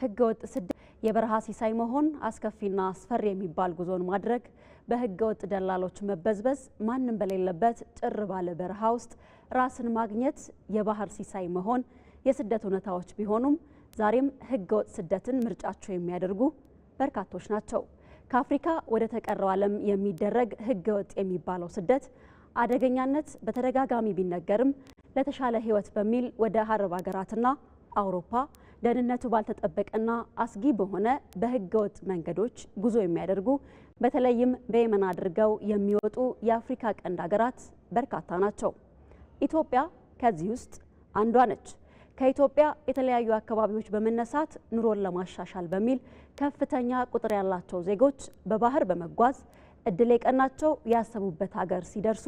ህገወጥ ስደት የበረሃ ሲሳይ መሆን አስከፊና አስፈሪ የሚባል ጉዞን ማድረግ በህገወጥ ደላሎች መበዝበዝ ማንም በሌለበት ጭር ባለ በረሃ ውስጥ ራስን ማግኘት የባህር ሲሳይ መሆን የስደት ሁኔታዎች ቢሆኑም ዛሬም ህገወጥ ስደትን ምርጫቸው የሚያደርጉ በርካቶች ናቸው። ከአፍሪካ ወደ ተቀረው ዓለም የሚደረግ ህገወጥ የሚባለው ስደት አደገኛነት በተደጋጋሚ ቢነገርም ለተሻለ ህይወት በሚል ወደ አረብ ሀገራትና አውሮፓ ደህንነቱ ባልተጠበቀና አስጊ በሆነ በህገወጥ መንገዶች ጉዞ የሚያደርጉ በተለይም በየመን አድርገው የሚወጡ የአፍሪካ ቀንድ ሀገራት በርካታ ናቸው። ኢትዮጵያ ከዚህ ውስጥ አንዷ ነች። ከኢትዮጵያ የተለያዩ አካባቢዎች በመነሳት ኑሮን ለማሻሻል በሚል ከፍተኛ ቁጥር ያላቸው ዜጎች በባህር በመጓዝ እድል የቀናቸው ያሰቡበት ሀገር ሲደርሱ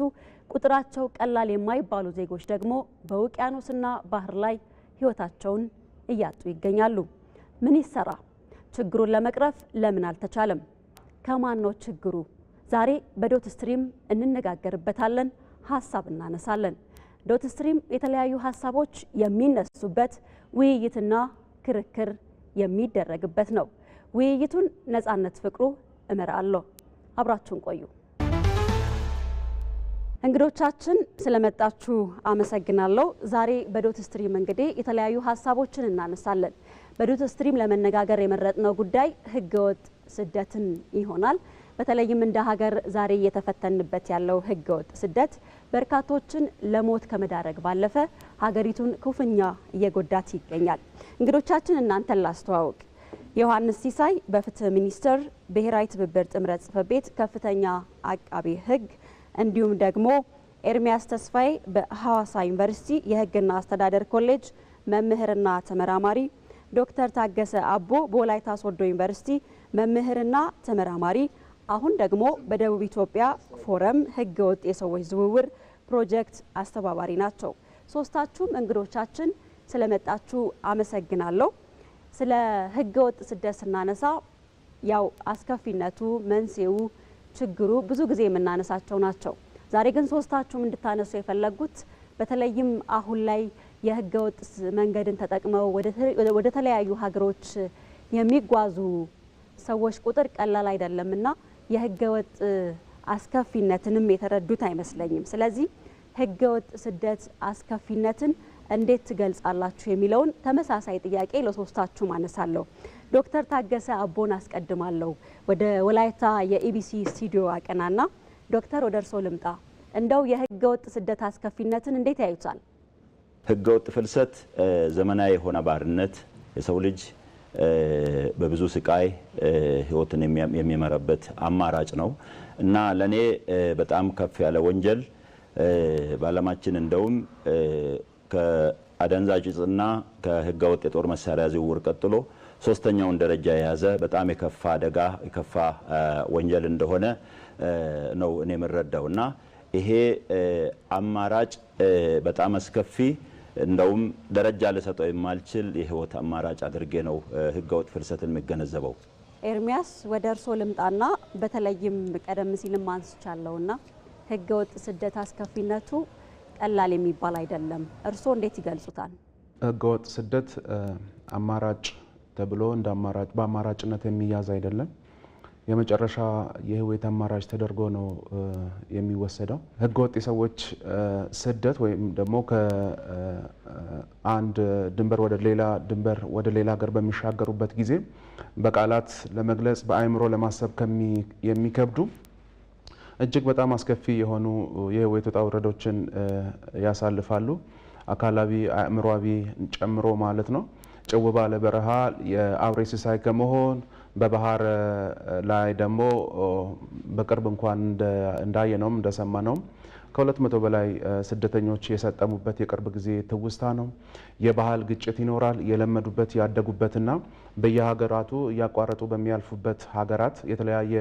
ቁጥራቸው ቀላል የማይባሉ ዜጎች ደግሞ በውቅያኖስና ባህር ላይ ህይወታቸውን እያጡ ይገኛሉ። ምን ይሰራ? ችግሩን ለመቅረፍ ለምን አልተቻለም? ከማን ነው ችግሩ? ዛሬ በዶት ስትሪም እንነጋገርበታለን፣ ሀሳብ እናነሳለን። ዶት ስትሪም የተለያዩ ሀሳቦች የሚነሱበት ውይይትና ክርክር የሚደረግበት ነው። ውይይቱን ነጻነት ፍቅሩ እመራለሁ። አብራችሁን ቆዩ። እንግዶቻችን ስለመጣችሁ አመሰግናለሁ። ዛሬ በዶት ስትሪም እንግዲህ የተለያዩ ሀሳቦችን እናነሳለን። በዶት ስትሪም ለመነጋገር የመረጥነው ጉዳይ ህገወጥ ስደትን ይሆናል። በተለይም እንደ ሀገር ዛሬ እየተፈተንበት ያለው ህገወጥ ስደት በርካቶችን ለሞት ከመዳረግ ባለፈ ሀገሪቱን ክፉኛ እየጎዳት ይገኛል። እንግዶቻችን እናንተን ላስተዋውቅ። ዮሐንስ ሲሳይ በፍትህ ሚኒስቴር ብሔራዊ ትብብር ጥምረት ጽሕፈት ቤት ከፍተኛ አቃቤ ህግ፣ እንዲሁም ደግሞ ኤርሚያስ ተስፋዬ በሐዋሳ ዩኒቨርሲቲ የህግና አስተዳደር ኮሌጅ መምህርና ተመራማሪ፣ ዶክተር ታገሰ አቦ በወላይታ ሶዶ ዩኒቨርሲቲ መምህርና ተመራማሪ፣ አሁን ደግሞ በደቡብ ኢትዮጵያ ፎረም ህገወጥ የሰዎች ዝውውር ፕሮጀክት አስተባባሪ ናቸው። ሶስታችሁም እንግዶቻችን ስለመጣችሁ አመሰግናለሁ። ስለ ህገወጥ ስደት ስናነሳ ያው አስከፊነቱ፣ መንስኤው፣ ችግሩ ብዙ ጊዜ የምናነሳቸው ናቸው። ዛሬ ግን ሶስታችሁም እንድታነሱ የፈለጉት በተለይም አሁን ላይ የህገወጥ መንገድን ተጠቅመው ወደ ተለያዩ ሀገሮች የሚጓዙ ሰዎች ቁጥር ቀላል አይደለምና የህገወጥ አስከፊነትንም የተረዱት አይመስለኝም። ስለዚህ ህገወጥ ስደት አስከፊነትን እንዴት ትገልጻላችሁ የሚለውን ተመሳሳይ ጥያቄ ለሶስታችሁ ማነሳለሁ። ዶክተር ታገሰ አቦን አስቀድማለሁ። ወደ ወላይታ የኢቢሲ ስቱዲዮ አቀናና ዶክተር ወደ እርሶ ልምጣ። እንደው የህገወጥ ስደት አስከፊነትን እንዴት ያዩታል? ህገወጥ ፍልሰት ዘመናዊ የሆነ ባርነት፣ የሰው ልጅ በብዙ ስቃይ ህይወትን የሚመራበት አማራጭ ነው እና ለኔ በጣም ከፍ ያለ ወንጀል በዓለማችን እንደውም ከአደንዛዥ ዕፅና ከህገወጥ የጦር መሳሪያ ዝውውር ቀጥሎ ሶስተኛውን ደረጃ የያዘ በጣም የከፋ አደጋ የከፋ ወንጀል እንደሆነ ነው እኔ የምረዳው እና ይሄ አማራጭ በጣም አስከፊ እንደውም ደረጃ ልሰጠው የማልችል የህይወት አማራጭ አድርጌ ነው ህገወጥ ፍልሰትን የሚገነዘበው። ኤርሚያስ ወደ እርሶ ልምጣና በተለይም ቀደም ሲልም አንስቻለሁና ህገወጥ ስደት አስከፊነቱ ቀላል የሚባል አይደለም። እርሶ እንዴት ይገልጹታል? ህገወጥ ስደት አማራጭ ተብሎ እንደ አማራጭ በአማራጭነት የሚያዝ አይደለም። የመጨረሻ የህይወት አማራጭ ተደርጎ ነው የሚወሰደው። ህገወጥ የሰዎች ስደት ወይም ደግሞ ከአንድ ድንበር ወደ ሌላ ሀገር በሚሻገሩበት ጊዜ በቃላት ለመግለጽ በአእምሮ ለማሰብ የሚከብዱ እጅግ በጣም አስከፊ የሆኑ የህይወት ውጣ ውረዶችን ያሳልፋሉ። አካላዊ አእምሮአዊ ጨምሮ ማለት ነው። ጭው ባለ በረሃ የአውሬ ሲሳይ ከመሆን በባህር ላይ ደግሞ በቅርብ እንኳን እንዳየነውም እንደሰማነውም ከ200 በላይ ስደተኞች የሰጠሙበት የቅርብ ጊዜ ትውስታ ነው። የባህል ግጭት ይኖራል። የለመዱበት ያደጉበትና በየሀገራቱ እያቋረጡ በሚያልፉበት ሀገራት የተለያየ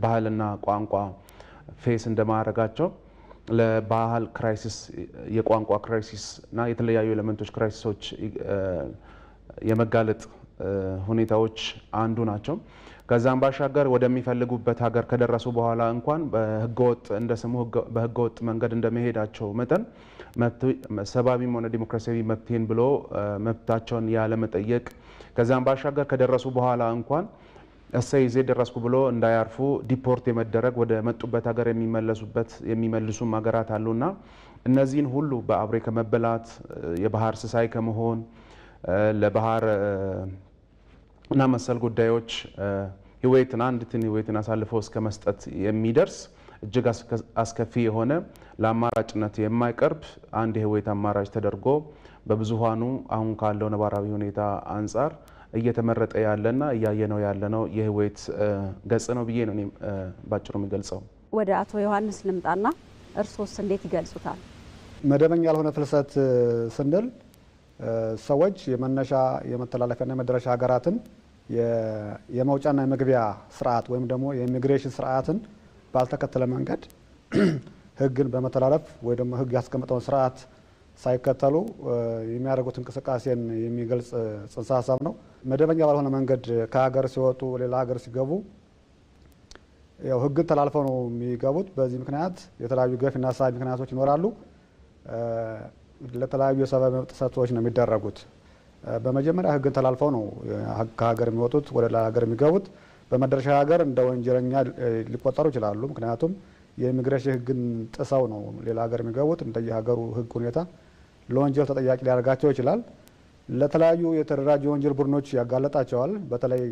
ባህልና ቋንቋ ፌስ እንደማረጋቸው ለባህል ክራይሲስ፣ የቋንቋ ክራይሲስ እና የተለያዩ ኤሌመንቶች ክራይሲሶች የመጋለጥ ሁኔታዎች አንዱ ናቸው። ከዛም ባሻገር ወደሚፈልጉበት ሀገር ከደረሱ በኋላ እንኳን በህገወጥ እንደ ስሙ በህገወጥ መንገድ እንደመሄዳቸው መጠን ሰብአዊም ሆነ ዲሞክራሲያዊ መብቴን ብሎ መብታቸውን ያለ መጠየቅ ከዛም ባሻገር ከደረሱ በኋላ እንኳን እሰይ ዜ ደረስኩ ብሎ እንዳያርፉ ዲፖርት የመደረግ ወደ መጡበት ሀገር የሚመልሱ ሀገራት አሉና እነዚህን ሁሉ በአብሬ ከመበላት የባህር ስሳይ ከመሆን ለባህር እና መሰል ጉዳዮች ህይወትን አሳልፈው እስከ መስጠት የሚደርስ እጅግ አስከፊ የሆነ ለአማራጭነት የማይቀርብ አንድ የህይወት አማራጭ ተደርጎ በብዙሃኑ አሁን ካለው ነባራዊ ሁኔታ አንጻር እየተመረጠ ያለና እያየነው ያለነው የህይወት ገጽ ነው ብዬ ነው ባጭሩ የሚገልጸው። ወደ አቶ ዮሐንስ ልምጣና እርሶስ እንዴት ይገልጹታል? መደበኛ ያልሆነ ፍልሰት ስንል ሰዎች የመነሻ የመተላለፊያና የመድረሻ ሀገራትን የመውጫና የመግቢያ ስርዓት ወይም ደግሞ የኢሚግሬሽን ስርዓትን ባልተከተለ መንገድ ህግን በመተላለፍ ወይ ደግሞ ህግ ያስቀመጠውን ስርዓት ሳይከተሉ የሚያደርጉት እንቅስቃሴን የሚገልጽ ጽንሰ ሀሳብ ነው። መደበኛ ባልሆነ መንገድ ከሀገር ሲወጡ ሌላ ሀገር ሲገቡ ያው ህግን ተላልፈው ነው የሚገቡት። በዚህ ምክንያት የተለያዩ ገፊና አሳቢ ምክንያቶች ይኖራሉ። ለተለያዩ የሰብአዊ መብት ጥሰቶች ነው የሚደረጉት። በመጀመሪያ ህግን ተላልፈው ነው ከሀገር የሚወጡት ወደ ሌላ ሀገር የሚገቡት። በመድረሻ ሀገር እንደ ወንጀለኛ ሊቆጠሩ ይችላሉ። ምክንያቱም የኢሚግሬሽን ህግን ጥሰው ነው ሌላ ሀገር የሚገቡት። እንደየሀገሩ ህግ ሁኔታ ለወንጀል ተጠያቂ ሊያደርጋቸው ይችላል። ለተለያዩ የተደራጁ የወንጀል ቡድኖች ያጋለጣቸዋል። በተለይ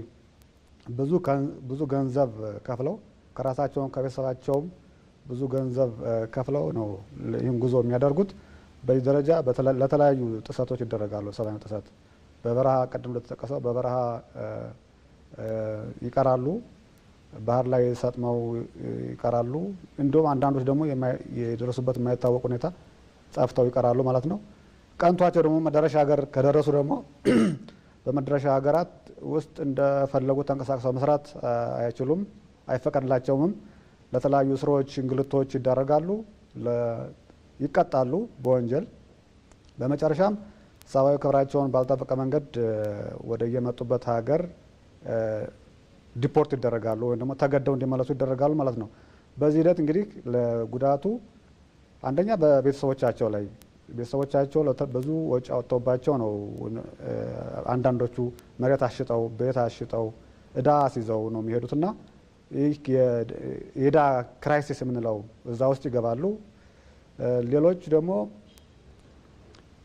ብዙ ገንዘብ ከፍለው ከራሳቸውም ከቤተሰባቸውም ብዙ ገንዘብ ከፍለው ነው ይህን ጉዞ የሚያደርጉት። በዚህ ደረጃ ለተለያዩ ጥሰቶች ይደረጋሉ። ሰብአዊ ጥሰት በበረሃ ቀደም እንደተጠቀሰው በበረሃ ይቀራሉ፣ ባህር ላይ ሰጥመው ይቀራሉ። እንዲሁም አንዳንዶች ደግሞ የደረሱበት የማይታወቅ ሁኔታ ጠፍተው ይቀራሉ ማለት ነው። ቀንቷቸው ደግሞ መዳረሻ ሀገር ከደረሱ ደግሞ በመዳረሻ ሀገራት ውስጥ እንደፈለጉ ተንቀሳቅሰው መስራት አይችሉም፣ አይፈቀድላቸውም። ለተለያዩ ስራዎች፣ እንግልቶች ይዳረጋሉ፣ ይቀጣሉ በወንጀል። በመጨረሻም ሰብአዊ ክብራቸውን ባልጠበቀ መንገድ ወደ የመጡበት ሀገር ዲፖርት ይደረጋሉ ወይም ደግሞ ተገደው እንዲመለሱ ይደረጋሉ ማለት ነው። በዚህ ሂደት እንግዲህ ለጉዳቱ አንደኛ በቤተሰቦቻቸው ላይ ቤተሰቦቻቸው ብዙ ወጪ አወጥተውባቸው ነው። አንዳንዶቹ መሬት አሽጠው ቤት አሽጠው እዳ አስይዘው ነው የሚሄዱትና ይህ የእዳ ክራይሲስ የምንለው እዛ ውስጥ ይገባሉ። ሌሎች ደግሞ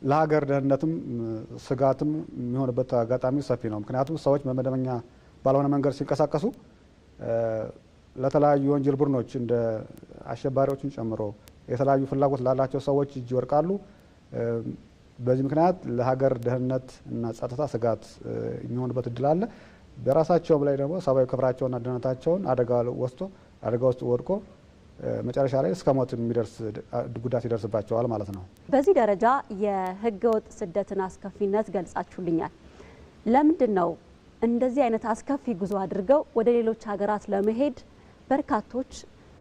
ለሀገር ደህንነትም ስጋትም የሚሆንበት አጋጣሚ ሰፊ ነው። ምክንያቱም ሰዎች በመደበኛ ባልሆነ መንገድ ሲንቀሳቀሱ ለተለያዩ የወንጀል ቡድኖች እንደ አሸባሪዎችን ጨምሮ የተለያዩ ፍላጎት ላላቸው ሰዎች እጅ ይወድቃሉ። በዚህ ምክንያት ለሀገር ደህንነት እና ጸጥታ ስጋት የሚሆንበት እድል አለ። በራሳቸውም ላይ ደግሞ ሰብአዊ ክብራቸውና ደህንነታቸውን አደጋ ውስጥ ወድቆ መጨረሻ ላይ እስከ ሞት የሚደርስ ጉዳት ይደርስባቸዋል ማለት ነው። በዚህ ደረጃ የህገወጥ ስደትን አስከፊነት ገልጻችሁልኛል። ለምንድን ነው እንደዚህ አይነት አስከፊ ጉዞ አድርገው ወደ ሌሎች ሀገራት ለመሄድ በርካቶች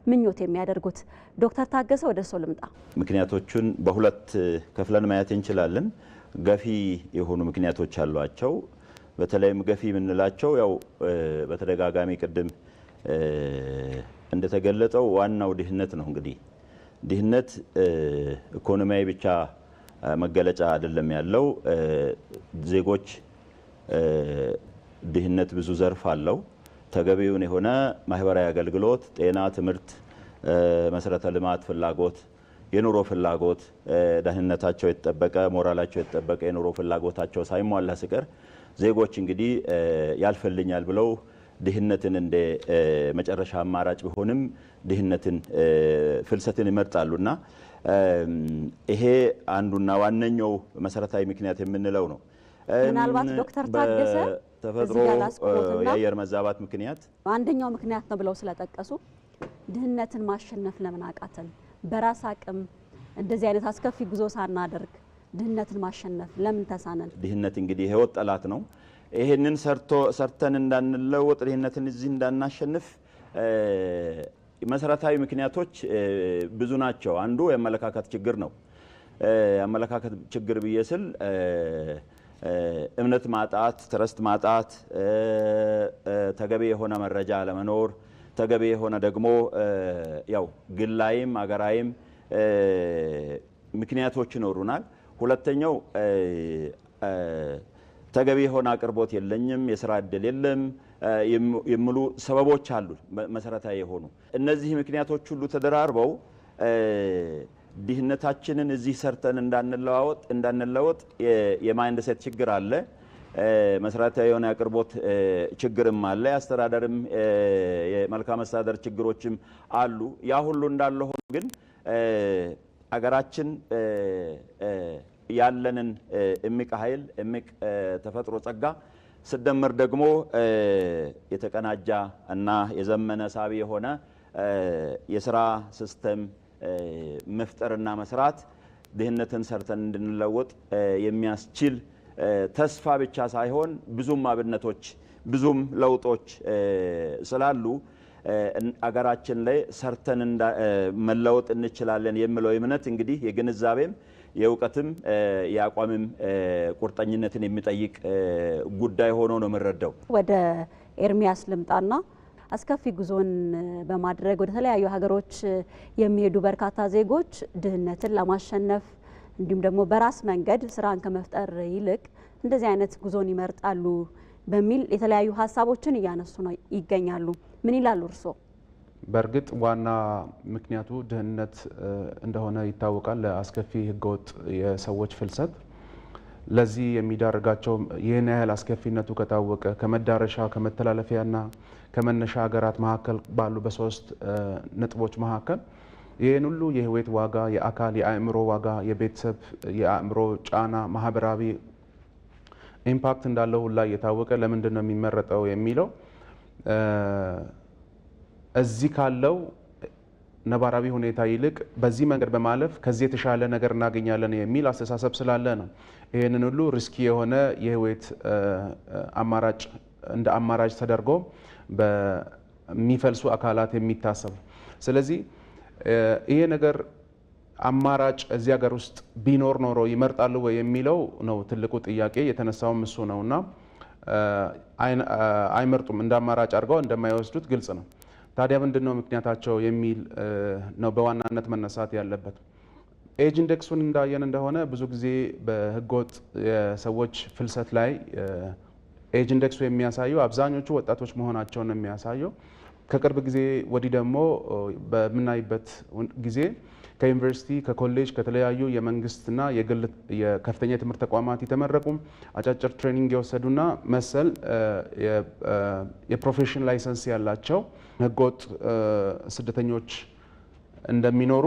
ምኞት የሚያደርጉት? ዶክተር ታገሰ ወደ እርስዎ ልምጣ። ምክንያቶቹን በሁለት ከፍለን ማየት እንችላለን። ገፊ የሆኑ ምክንያቶች አሏቸው። በተለይም ገፊ የምንላቸው ያው በተደጋጋሚ ቅድም እንደተገለጸው ዋናው ድህነት ነው። እንግዲህ ድህነት ኢኮኖሚያዊ ብቻ መገለጫ አይደለም ያለው። ዜጎች ድህነት ብዙ ዘርፍ አለው። ተገቢውን የሆነ ማህበራዊ አገልግሎት፣ ጤና፣ ትምህርት፣ መሰረተ ልማት ፍላጎት፣ የኑሮ ፍላጎት፣ ደህንነታቸው የተጠበቀ ሞራላቸው የተጠበቀ የኑሮ ፍላጎታቸው ሳይሟላ ሲቀር ዜጎች እንግዲህ ያልፈልኛል ብለው ድህነትን እንደ መጨረሻ አማራጭ ቢሆንም ድህነትን ፍልሰትን ይመርጣሉና ይሄ አንዱና ዋነኛው መሰረታዊ ምክንያት የምንለው ነው። ምናልባት ዶክተር ታገሰ ተፈጥሮ የአየር መዛባት ምክንያት አንደኛው ምክንያት ነው ብለው ስለጠቀሱ ድህነትን ማሸነፍ ለምን አቃተን? በራስ አቅም እንደዚህ አይነት አስከፊ ጉዞ ሳናደርግ ድህነትን ማሸነፍ ለምን ተሳነን? ድህነት እንግዲህ የህይወት ጠላት ነው። ይሄንን ሰርተን እንዳንለወጥ ድህነትን እዚህ እንዳናሸንፍ መሰረታዊ ምክንያቶች ብዙ ናቸው። አንዱ የአመለካከት ችግር ነው። የአመለካከት ችግር ብዬ ስል እምነት ማጣት፣ ትረስት ማጣት፣ ተገቢ የሆነ መረጃ ለመኖር ተገቢ የሆነ ደግሞ ያው ግላይም አገራይም ምክንያቶች ይኖሩናል። ሁለተኛው ተገቢ የሆነ አቅርቦት የለኝም፣ የስራ እድል የለም የሚሉ ሰበቦች አሉ መሰረታዊ የሆኑ። እነዚህ ምክንያቶች ሁሉ ተደራርበው ድህነታችንን እዚህ ሰርተን እንዳንለወጥ የማይንድሴት ችግር አለ። መሰረታዊ የሆነ አቅርቦት ችግርም አለ። የአስተዳደርም የመልካም አስተዳደር ችግሮችም አሉ። ያ ሁሉ እንዳለ ሆኖ ግን አገራችን ያለንን እምቅ ኃይል እምቅ ተፈጥሮ ጸጋ ስደመር ደግሞ የተቀናጃ እና የዘመነ ሳቢ የሆነ የስራ ሲስተም መፍጠርና መስራት ድህነትን ሰርተን እንድንለወጥ የሚያስችል ተስፋ ብቻ ሳይሆን ብዙም አብነቶች ብዙም ለውጦች ስላሉ አገራችን ላይ ሰርተን መለወጥ እንችላለን የሚለው እምነት እንግዲህ የግንዛቤም የእውቀትም የአቋምም ቁርጠኝነትን የሚጠይቅ ጉዳይ ሆኖ ነው የምንረዳው። ወደ ኤርሚያስ ልምጣና አስከፊ ጉዞን በማድረግ ወደ ተለያዩ ሀገሮች የሚሄዱ በርካታ ዜጎች ድህነትን ለማሸነፍ እንዲሁም ደግሞ በራስ መንገድ ስራን ከመፍጠር ይልቅ እንደዚህ አይነት ጉዞን ይመርጣሉ በሚል የተለያዩ ሀሳቦችን እያነሱ ነው ይገኛሉ። ምን ይላሉ እርስዎ? በእርግጥ ዋና ምክንያቱ ድህነት እንደሆነ ይታወቃል። ለአስከፊ ህገወጥ የሰዎች ፍልሰት ለዚህ የሚዳርጋቸው ይህን ያህል አስከፊነቱ ከታወቀ ከመዳረሻ ከመተላለፊያና ከመነሻ ሀገራት መካከል ባሉ በሶስት ነጥቦች መካከል ይህን ሁሉ የህይወት ዋጋ፣ የአካል የአእምሮ ዋጋ፣ የቤተሰብ የአእምሮ ጫና፣ ማህበራዊ ኢምፓክት እንዳለው ሁላ እየታወቀ ለምንድን ነው የሚመረጠው የሚለው እዚህ ካለው ነባራዊ ሁኔታ ይልቅ በዚህ መንገድ በማለፍ ከዚህ የተሻለ ነገር እናገኛለን የሚል አስተሳሰብ ስላለ ነው ይህንን ሁሉ ሪስኪ የሆነ የህይወት አማራጭ እንደ አማራጭ ተደርጎ በሚፈልሱ አካላት የሚታሰቡ። ስለዚህ ይሄ ነገር አማራጭ እዚህ ሀገር ውስጥ ቢኖር ኖሮ ይመርጣሉ ወይ የሚለው ነው ትልቁ ጥያቄ። የተነሳውም እሱ ነውና አይመርጡም፣ እንደ አማራጭ አድርገው እንደማይወስዱት ግልጽ ነው። ታዲያ ምንድነው ምክንያታቸው የሚል ነው በዋናነት መነሳት ያለበት። ኤጅ ኢንዴክሱን እንዳየን እንደሆነ ብዙ ጊዜ በህገወጥ የሰዎች ፍልሰት ላይ ኤጅ ኢንዴክሱ የሚያሳየው አብዛኞቹ ወጣቶች መሆናቸውን የሚያሳየው። ከቅርብ ጊዜ ወዲህ ደግሞ በምናይበት ጊዜ ከዩኒቨርሲቲ ከኮሌጅ ከተለያዩ የመንግስትና የግል የከፍተኛ የትምህርት ተቋማት የተመረቁ አጫጭር ትሬኒንግ የወሰዱና መሰል የፕሮፌሽን ላይሰንስ ያላቸው ህገወጥ ስደተኞች እንደሚኖሩ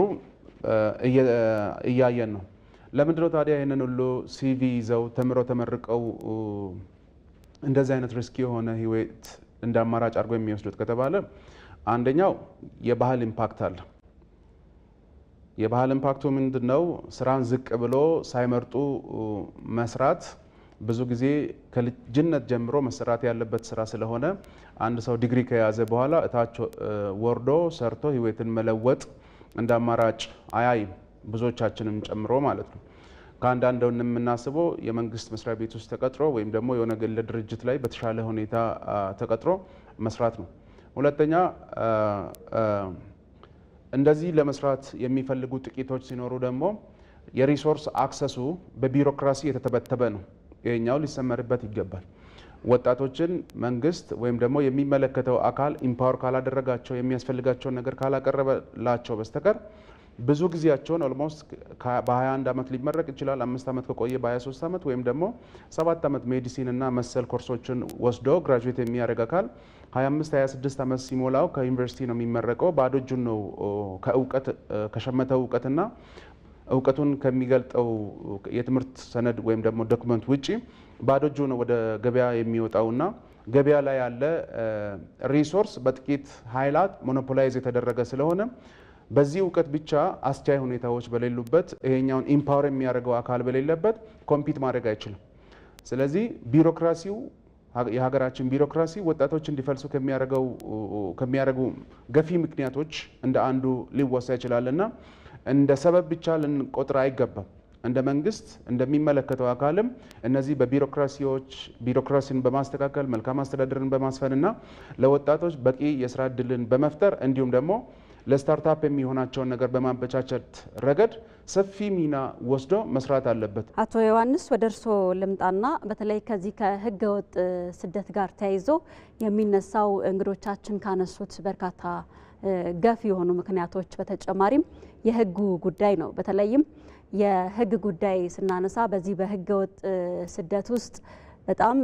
እያየን ነው። ለምንድነው ታዲያ ይህንን ሁሉ ሲቪ ይዘው ተምረው ተመርቀው እንደዚህ አይነት ሪስኪ የሆነ ህይወት እንደ አማራጭ አድርገው የሚወስዱት ከተባለ አንደኛው የባህል ኢምፓክት አለ። የባህል ኢምፓክቱ ምንድነው? ስራን ዝቅ ብሎ ሳይመርጡ መስራት ብዙ ጊዜ ከልጅነት ጀምሮ መሰራት ያለበት ስራ ስለሆነ አንድ ሰው ዲግሪ ከያዘ በኋላ እታች ወርዶ ሰርቶ ህይወትን መለወጥ እንደ አማራጭ አያይም፣ ብዙዎቻችንም ጨምሮ ማለት ነው። ከአንዳንድ የምናስበው የመንግስት መስሪያ ቤት ውስጥ ተቀጥሮ ወይም ደግሞ የሆነ ግል ድርጅት ላይ በተሻለ ሁኔታ ተቀጥሮ መስራት ነው። ሁለተኛ እንደዚህ ለመስራት የሚፈልጉ ጥቂቶች ሲኖሩ ደግሞ የሪሶርስ አክሰሱ በቢሮክራሲ የተተበተበ ነው። ይሄኛው ሊሰመርበት ይገባል። ወጣቶችን መንግስት ወይም ደግሞ የሚመለከተው አካል ኢምፓወር ካላደረጋቸው የሚያስፈልጋቸውን ነገር ካላቀረበላቸው በስተቀር ብዙ ጊዜያቸውን ኦልሞስት በ21 ዓመት ሊመረቅ ይችላል። 5 ዓመት ከቆየ በ23 ዓመት ወይም ደግሞ 7 ዓመት ሜዲሲን እና መሰል ኮርሶችን ወስዶ ግራጁዌት የሚያደርግ አካል 25 26 ዓመት ሲሞላው ከዩኒቨርሲቲ ነው የሚመረቀው። ባዶ እጁን ነው ከእውቀት ከሸመተው እውቀትና እውቀቱን ከሚገልጠው የትምህርት ሰነድ ወይም ደግሞ ዶክመንት ውጪ ባዶ እጁ ነው ወደ ገበያ የሚወጣውና ገበያ ላይ ያለ ሪሶርስ በጥቂት ኃይላት ሞኖፖላይዝ የተደረገ ስለሆነ በዚህ እውቀት ብቻ አስቻይ ሁኔታዎች በሌሉበት ይሄኛውን ኢምፓወር የሚያደርገው አካል በሌለበት ኮምፒት ማድረግ አይችልም። ስለዚህ ቢሮክራሲው የሀገራችን ቢሮክራሲ ወጣቶች እንዲፈልሱ ከሚያደርጉ ገፊ ምክንያቶች እንደ አንዱ ሊወሳ ይችላልና እንደ ሰበብ ብቻ ልንቆጥር አይገባም። እንደ መንግስት እንደሚመለከተው አካልም እነዚህ ቢሮክራሲን በማስተካከል መልካም አስተዳደርን በማስፈንና ለወጣቶች በቂ የስራ እድልን በመፍጠር እንዲሁም ደግሞ ለስታርታፕ የሚሆናቸውን ነገር በማበቻቸት ረገድ ሰፊ ሚና ወስዶ መስራት አለበት። አቶ ዮሐንስ ወደ እርስዎ ልምጣና በተለይ ከዚህ ከህገ ወጥ ስደት ጋር ተያይዞ የሚነሳው እንግዶቻችን ካነሱት በርካታ ገፊ የሆኑ ምክንያቶች በተጨማሪም የህጉ ጉዳይ ነው። በተለይም የህግ ጉዳይ ስናነሳ በዚህ በህገ ወጥ ስደት ውስጥ በጣም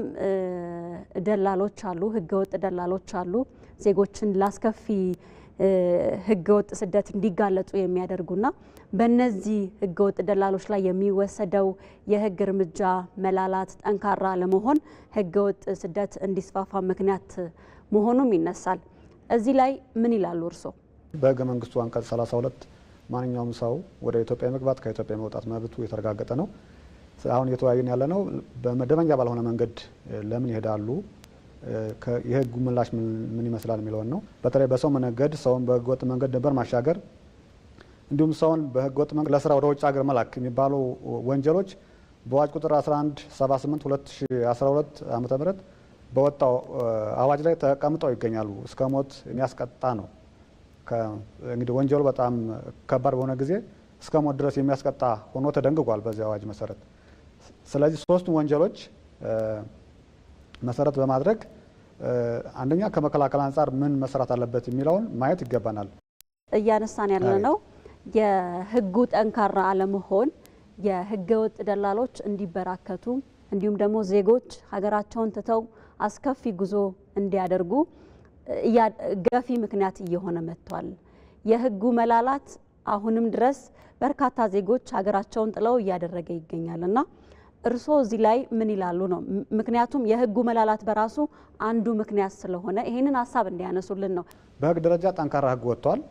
ደላሎች አሉ፣ ህገ ወጥ ደላሎች አሉ። ዜጎችን ላስከፊ ህገ ወጥ ስደት እንዲጋለጡ የሚያደርጉና በእነዚህ ህገ ወጥ ደላሎች ላይ የሚወሰደው የህግ እርምጃ መላላት፣ ጠንካራ ለመሆን ህገ ወጥ ስደት እንዲስፋፋ ምክንያት መሆኑም ይነሳል። እዚህ ላይ ምን ይላሉ እርስዎ? በህገ መንግስቱ አንቀጽ 32 ማንኛውም ሰው ወደ ኢትዮጵያ መግባት ከኢትዮጵያ መውጣት መብቱ የተረጋገጠ ነው። አሁን እየተወያየን ያለ ነው በመደበኛ ባልሆነ መንገድ ለምን ይሄዳሉ፣ የህጉ ምላሽ ምን ይመስላል የሚለውን ነው። በተለይ በሰው መነገድ፣ ሰውን በህገወጥ መንገድ ድንበር ማሻገር እንዲሁም ሰውን በህገወጥ መንገድ ለስራ ወደ ውጭ ሀገር መላክ የሚባሉ ወንጀሎች በአዋጅ ቁጥር 1178 2012 ዓ.ም በወጣው አዋጅ ላይ ተቀምጠው ይገኛሉ። እስከ ሞት የሚያስቀጣ ነው። እንግዲህ ወንጀሉ በጣም ከባድ በሆነ ጊዜ እስከ ሞት ድረስ የሚያስቀጣ ሆኖ ተደንግጓል በዚህ አዋጅ መሰረት። ስለዚህ ሶስቱም ወንጀሎች መሰረት በማድረግ አንደኛ ከመከላከል አንጻር ምን መስራት አለበት የሚለውን ማየት ይገባናል። እያነሳን ያለ ነው የህጉ ጠንካራ አለመሆን የህገ ወጥ ደላሎች እንዲበራከቱ እንዲሁም ደግሞ ዜጎች ሀገራቸውን ትተው አስከፊ ጉዞ እንዲያደርጉ ገፊ ምክንያት እየሆነ መጥቷል። የህጉ መላላት አሁንም ድረስ በርካታ ዜጎች ሀገራቸውን ጥለው እያደረገ ይገኛልና እርስዎ እዚህ ላይ ምን ይላሉ ነው? ምክንያቱም የህጉ መላላት በራሱ አንዱ ምክንያት ስለሆነ ይህንን ሀሳብ እንዲያነሱልን ነው። በህግ ደረጃ ጠንካራ ህግ ወጥቷል።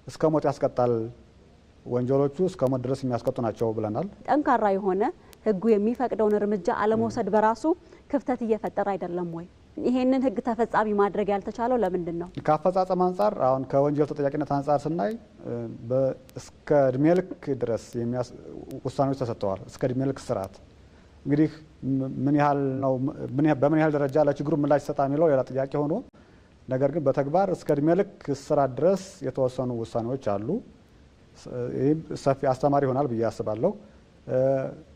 እስከ ሞት ያስቀጣል። ወንጀሎቹ እስከ ሞት ድረስ የሚያስቀጡ ናቸው ብለናል። ጠንካራ የሆነ ህጉ የሚፈቅደውን እርምጃ አለመውሰድ በራሱ ክፍተት እየፈጠረ አይደለም ወይ? ይሄንን ህግ ተፈጻሚ ማድረግ ያልተቻለው ለምንድን ነው? ከአፈጻጸም አንጻር አሁን ከወንጀል ተጠያቂነት አንጻር ስናይ እስከ እድሜ ልክ ድረስ ውሳኔዎች ተሰጥተዋል። እስከ እድሜ ልክ ስርዓት እንግዲህ ምን ያህል ነው በምን ያህል ደረጃ ለችግሩ ምላሽ ይሰጣ የሚለው ሌላ ጥያቄ ሆኖ ነገር ግን በተግባር እስከ እድሜ ልክ ስርዓት ድረስ የተወሰኑ ውሳኔዎች አሉ። ይህ ሰፊ አስተማሪ ይሆናል ብዬ አስባለሁ።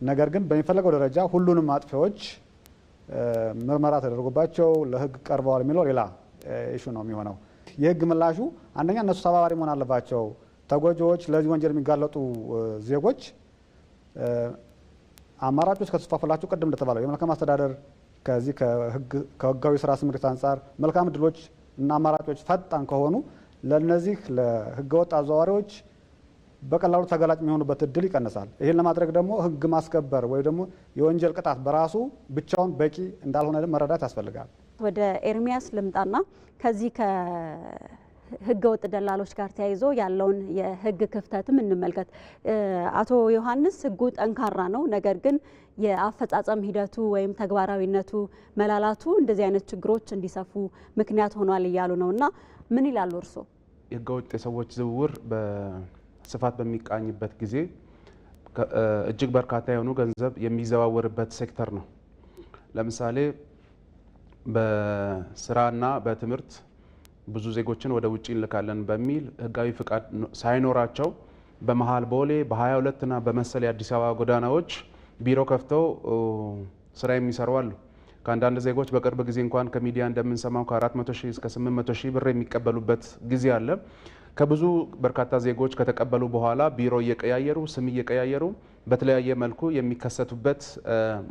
ነገር ግን በሚፈለገው ደረጃ ሁሉንም አጥፊዎች ምርመራ ተደርጎባቸው ለህግ ቀርበዋል የሚለው ሌላ ኢሹ ነው የሚሆነው። የህግ ምላሹ አንደኛ እነሱ ተባባሪ መሆን አለባቸው። ተጎጂዎች፣ ለዚህ ወንጀል የሚጋለጡ ዜጎች አማራጮች ከተስፋፉላቸው ቅድም እንደተባለው የመልካም አስተዳደር ከዚህ ከህጋዊ ስራ ስምሪት አንጻር መልካም እድሎች እና አማራጮች ፈጣን ከሆኑ ለነዚህ ለህገወጥ አዘዋዋሪዎች በቀላሉ ተጋላጭ የሚሆኑበት እድል ይቀንሳል። ይህን ለማድረግ ደግሞ ህግ ማስከበር ወይ ደግሞ የወንጀል ቅጣት በራሱ ብቻውን በቂ እንዳልሆነ መረዳት ያስፈልጋል። ወደ ኤርሚያስ ልምጣና ከዚህ ከህገ ወጥ ደላሎች ጋር ተያይዞ ያለውን የህግ ክፍተትም እንመልከት። አቶ ዮሐንስ ህጉ ጠንካራ ነው፣ ነገር ግን የአፈጻጸም ሂደቱ ወይም ተግባራዊነቱ መላላቱ እንደዚህ አይነት ችግሮች እንዲሰፉ ምክንያት ሆኗል እያሉ ነውና ምን ይላሉ እርስዎ? የህገ ወጥ የሰዎች ዝውውር ስፋት በሚቃኝበት ጊዜ እጅግ በርካታ የሆኑ ገንዘብ የሚዘዋወርበት ሴክተር ነው። ለምሳሌ በስራና በትምህርት ብዙ ዜጎችን ወደ ውጭ እንልካለን በሚል ህጋዊ ፍቃድ ሳይኖራቸው በመሃል ቦሌ በ22 እና በመሰል የአዲስ አበባ ጎዳናዎች ቢሮ ከፍተው ስራ የሚሰሩ አሉ። ከአንዳንድ ዜጎች በቅርብ ጊዜ እንኳን ከሚዲያ እንደምንሰማው ከ400 ሺህ እስከ 800 ሺህ ብር የሚቀበሉበት ጊዜ አለ። ከብዙ በርካታ ዜጎች ከተቀበሉ በኋላ ቢሮ እየቀያየሩ ስም እየቀያየሩ በተለያየ መልኩ የሚከሰቱበት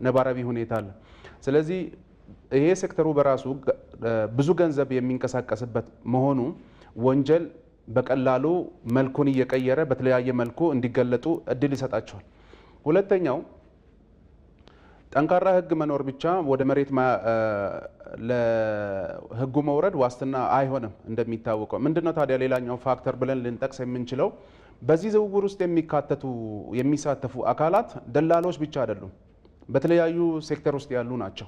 ነባራዊ ሁኔታ አለ። ስለዚህ ይሄ ሴክተሩ በራሱ ብዙ ገንዘብ የሚንቀሳቀስበት መሆኑ ወንጀል በቀላሉ መልኩን እየቀየረ በተለያየ መልኩ እንዲገለጡ እድል ይሰጣቸዋል። ሁለተኛው ጠንካራ ህግ መኖር ብቻ ወደ መሬት ለህጉ መውረድ ዋስትና አይሆንም። እንደሚታወቀው ምንድነው ታዲያ ሌላኛው ፋክተር ብለን ልንጠቅስ የምንችለው በዚህ ዝውውር ውስጥ የሚሳተፉ አካላት ደላሎች ብቻ አይደሉም። በተለያዩ ሴክተር ውስጥ ያሉ ናቸው።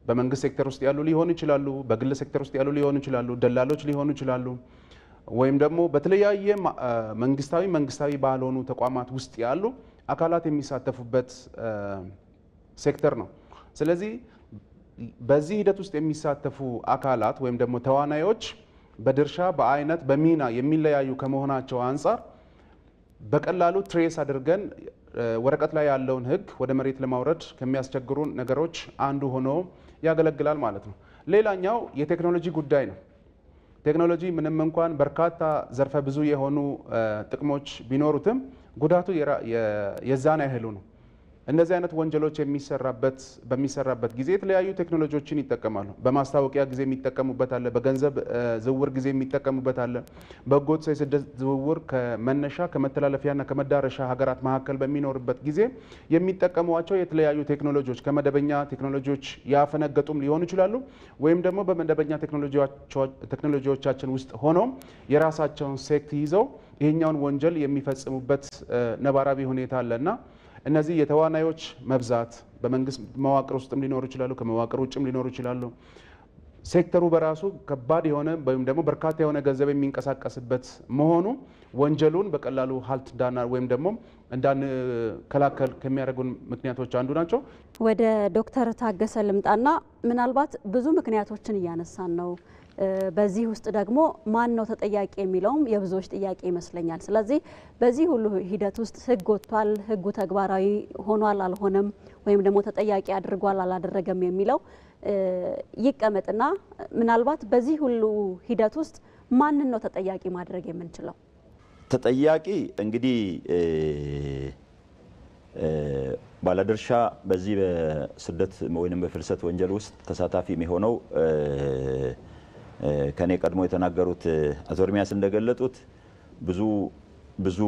በመንግስት ሴክተር ውስጥ ያሉ ሊሆኑ ይችላሉ፣ በግል ሴክተር ውስጥ ያሉ ሊሆኑ ይችላሉ፣ ደላሎች ሊሆኑ ይችላሉ፣ ወይም ደግሞ በተለያየ መንግስታዊ ባልሆኑ ተቋማት ውስጥ ያሉ አካላት የሚሳተፉበት ሴክተር ነው። ስለዚህ በዚህ ሂደት ውስጥ የሚሳተፉ አካላት ወይም ደግሞ ተዋናዮች በድርሻ በአይነት በሚና የሚለያዩ ከመሆናቸው አንፃር በቀላሉ ትሬስ አድርገን ወረቀት ላይ ያለውን ህግ ወደ መሬት ለማውረድ ከሚያስቸግሩ ነገሮች አንዱ ሆኖ ያገለግላል ማለት ነው። ሌላኛው የቴክኖሎጂ ጉዳይ ነው። ቴክኖሎጂ ምንም እንኳን በርካታ ዘርፈ ብዙ የሆኑ ጥቅሞች ቢኖሩትም ጉዳቱ የዛን ያህሉ ነው። እነዚህ አይነት ወንጀሎች በሚሰራበት ጊዜ የተለያዩ ቴክኖሎጂዎችን ይጠቀማሉ። በማስታወቂያ ጊዜ የሚጠቀሙበት አለ፣ በገንዘብ ዝውውር ጊዜ የሚጠቀሙበት አለ። በህገወጥ ሰው የስደት ዝውውር ከመነሻ ከመተላለፊያና ከመዳረሻ ሀገራት መካከል በሚኖርበት ጊዜ የሚጠቀሟቸው የተለያዩ ቴክኖሎጂዎች ከመደበኛ ቴክኖሎጂዎች ያፈነገጡም ሊሆኑ ይችላሉ፣ ወይም ደግሞ በመደበኛ ቴክኖሎጂዎቻችን ውስጥ ሆነው የራሳቸውን ሴክት ይዘው ይሄኛውን ወንጀል የሚፈጽሙበት ነባራዊ ሁኔታ አለና እነዚህ የተዋናዮች መብዛት በመንግስት መዋቅር ውስጥም ሊኖሩ ይችላሉ፣ ከመዋቅር ውጭም ሊኖሩ ይችላሉ። ሴክተሩ በራሱ ከባድ የሆነ ወይም ደግሞ በርካታ የሆነ ገንዘብ የሚንቀሳቀስበት መሆኑ ወንጀሉን በቀላሉ ሀልት እንዳና ወይም ደግሞ እንዳንከላከል ከሚያደርጉን ምክንያቶች አንዱ ናቸው። ወደ ዶክተር ታገሰ ልምጣና ምናልባት ብዙ ምክንያቶችን እያነሳን ነው። በዚህ ውስጥ ደግሞ ማን ነው ተጠያቂ የሚለውም የብዙዎች ጥያቄ ይመስለኛል። ስለዚህ በዚህ ሁሉ ሂደት ውስጥ ህግ ወጥቷል፣ ህጉ ተግባራዊ ሆኗል አልሆነም፣ ወይም ደግሞ ተጠያቂ አድርጓል አላደረገም የሚለው ይቀመጥና ምናልባት በዚህ ሁሉ ሂደት ውስጥ ማንን ነው ተጠያቂ ማድረግ የምንችለው? ተጠያቂ እንግዲህ ባለድርሻ በዚህ በስደት ወይም በፍልሰት ወንጀል ውስጥ ተሳታፊ የሚሆነው ከኔ ቀድሞ የተናገሩት አቶ ኤርሚያስ እንደገለጡት ብዙ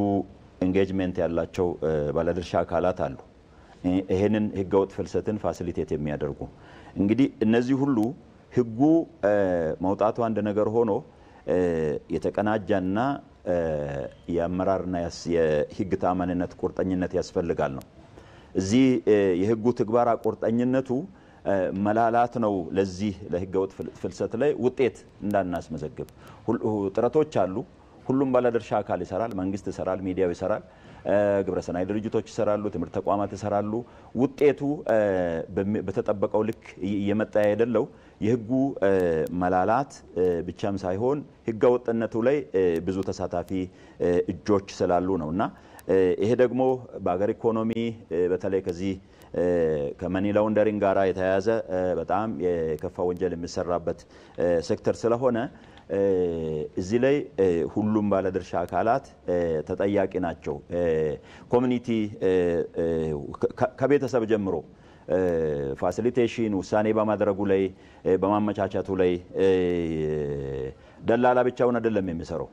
ኤንጌጅመንት ያላቸው ባለድርሻ አካላት አሉ። ይሄንን ህገወጥ ፍልሰትን ፋሲሊቴት የሚያደርጉ እንግዲህ እነዚህ ሁሉ ህጉ መውጣቱ አንድ ነገር ሆኖ የተቀናጀና የአመራርና የህግ ታማኝነት ቁርጠኝነት ያስፈልጋል ነው። እዚህ የህጉ ትግበራ ቁርጠኝነቱ መላላት ነው። ለዚህ ለህገወጥ ፍልሰት ላይ ውጤት እንዳናስመዘግብ ጥረቶች አሉ። ሁሉም ባለድርሻ አካል ይሰራል፣ መንግስት ይሰራል፣ ሚዲያው ይሰራል፣ ግብረሰናይ ድርጅቶች ይሰራሉ፣ ትምህርት ተቋማት ይሰራሉ። ውጤቱ በተጠበቀው ልክ እየመጣ አይደለው። የህጉ መላላት ብቻም ሳይሆን ህገወጥነቱ ላይ ብዙ ተሳታፊ እጆች ስላሉ ነውና ይሄ ደግሞ በአገር ኢኮኖሚ በተለይ ከዚህ ከመኒ ላውንደሪንግ ጋራ የተያያዘ በጣም የከፋ ወንጀል የሚሰራበት ሴክተር ስለሆነ እዚህ ላይ ሁሉም ባለድርሻ አካላት ተጠያቂ ናቸው። ኮሚኒቲ ከቤተሰብ ጀምሮ ፋሲሊቴሽን ውሳኔ በማድረጉ ላይ በማመቻቸቱ ላይ ደላላ ብቻውን አይደለም የሚሰራው።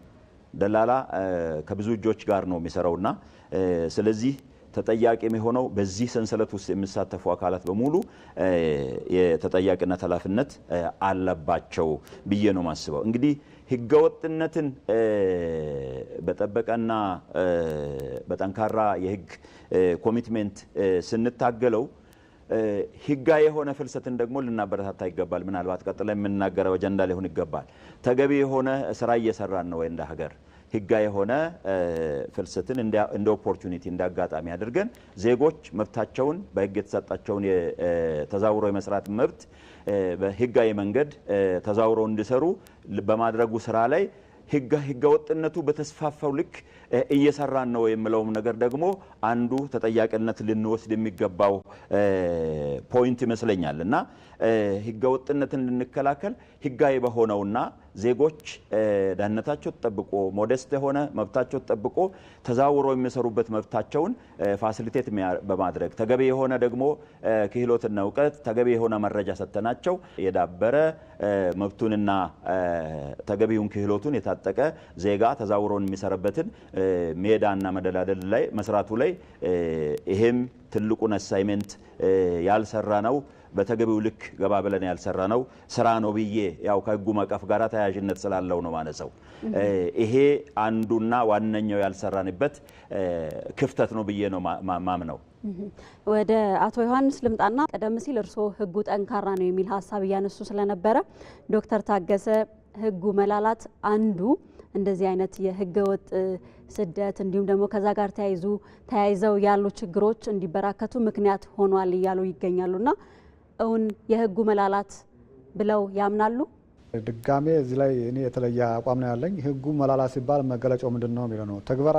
ደላላ ከብዙ እጆች ጋር ነው የሚሰራውና ስለዚህ ተጠያቂ የሚሆነው በዚህ ሰንሰለት ውስጥ የሚሳተፉ አካላት በሙሉ የተጠያቂነት ኃላፊነት አለባቸው ብዬ ነው ማስበው። እንግዲህ ህገወጥነትን በጠበቀና በጠንካራ የህግ ኮሚትመንት ስንታገለው ህጋዊ የሆነ ፍልሰትን ደግሞ ልናበረታታ ይገባል። ምናልባት ቀጥለን የምንናገረው አጀንዳ ሊሆን ይገባል። ተገቢ የሆነ ስራ እየሰራን ነው ወይ እንደ ሀገር? ህጋዊ የሆነ ፍልሰትን እንደ ኦፖርቹኒቲ እንደ አጋጣሚ አድርገን ዜጎች መብታቸውን በህግ የተሰጣቸውን ተዛውሮ የመስራት መብት በህጋዊ መንገድ ተዛውሮ እንዲሰሩ በማድረጉ ስራ ላይ ህገወጥነቱ በተስፋፋው ልክ እየሰራን ነው የሚለውም ነገር ደግሞ አንዱ ተጠያቂነት ልንወስድ የሚገባው ፖይንት ይመስለኛል። እና ህገወጥነትን ልንከላከል ህጋዊ በሆነውና ዜጎች ደህንነታቸው ተጠብቆ ሞዴስት የሆነ መብታቸው ተጠብቆ ተዛውሮ የሚሰሩበት መብታቸውን ፋሲሊቴት በማድረግ ተገቢ የሆነ ደግሞ ክህሎትና እውቀት ተገቢ የሆነ መረጃ ሰጥተናቸው የዳበረ መብቱንና ተገቢውን ክህሎቱን የታጠቀ ዜጋ ተዛውሮ የሚሰራበትን ሜዳና መደላደል ላይ መስራቱ ላይ ይሄም ትልቁን አሳይመንት ያልሰራ ነው። በተገቢው ልክ ገባ ብለን ያልሰራ ነው ስራ ነው ብዬ ያው ከህጉ ማቀፍ ጋር ተያያዥነት ስላለው ነው ማነሳው። ይሄ አንዱና ዋነኛው ያልሰራንበት ክፍተት ነው ብዬ ነው ማምነው። ወደ አቶ ዮሐንስ ልምጣና ቀደም ሲል እርስዎ ህጉ ጠንካራ ነው የሚል ሀሳብ እያነሱ ስለነበረ ዶክተር ታገሰ ህጉ መላላት አንዱ እንደዚህ አይነት የህገወጥ ስደት እንዲሁም ደግሞ ከዛ ጋር ተያይዘው ያሉ ችግሮች እንዲበራከቱ ምክንያት ሆኗል እያሉ ይገኛሉና እውን የህጉ መላላት ብለው ያምናሉ? ድጋሜ እዚህ ላይ እኔ የተለየ አቋም ነው ያለኝ። ህጉ መላላት ሲባል መገለጫው ምንድነው የሚለው ነው። ተግባራ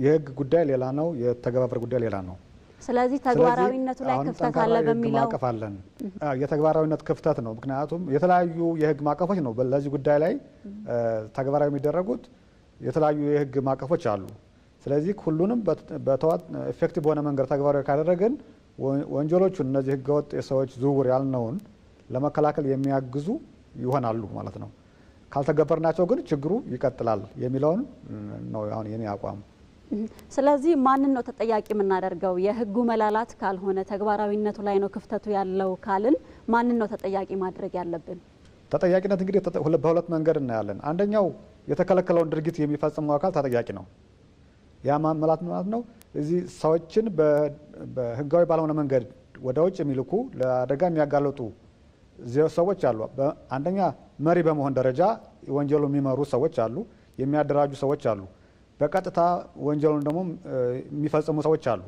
የህግ ጉዳይ ሌላ ነው፣ የተገባበር ጉዳይ ሌላ ነው። ስለዚህ ተግባራዊነቱ ላይ ክፍተት አለ በሚለው ማቀፍ አለን። የተግባራዊነት ክፍተት ነው። ምክንያቱም የተለያዩ የህግ ማቀፎች ነው ለዚህ ጉዳይ ላይ ተግባራዊ የሚደረጉት የተለያዩ የህግ ማቀፎች አሉ። ስለዚህ ሁሉንም ኢፌክቲቭ በሆነ መንገድ ተግባራዊ ካደረግን ወንጀሎቹን እነዚህ ህገወጥ የሰዎች ዝውውር ያልነውን ለመከላከል የሚያግዙ ይሆናሉ ማለት ነው። ካልተገበርናቸው ግን ችግሩ ይቀጥላል የሚለውን ነው አሁን የኔ አቋም። ስለዚህ ማንን ነው ተጠያቂ የምናደርገው? የህጉ መላላት ካልሆነ ተግባራዊነቱ ላይ ነው ክፍተቱ ያለው ካልን ማንን ነው ተጠያቂ ማድረግ ያለብን? ተጠያቂነት እንግዲህ በሁለት መንገድ እናያለን። አንደኛው የተከለከለውን ድርጊት የሚፈጽመው አካል ተጠያቂ ነው። ያ ማለት ነው እዚህ ሰዎችን በህጋዊ ባልሆነ መንገድ ወደ ውጭ የሚልኩ ለአደጋ የሚያጋለጡ ሰዎች አሉ። አንደኛ መሪ በመሆን ደረጃ ወንጀሉ የሚመሩ ሰዎች አሉ፣ የሚያደራጁ ሰዎች አሉ፣ በቀጥታ ወንጀሉን ደግሞ የሚፈጽሙ ሰዎች አሉ።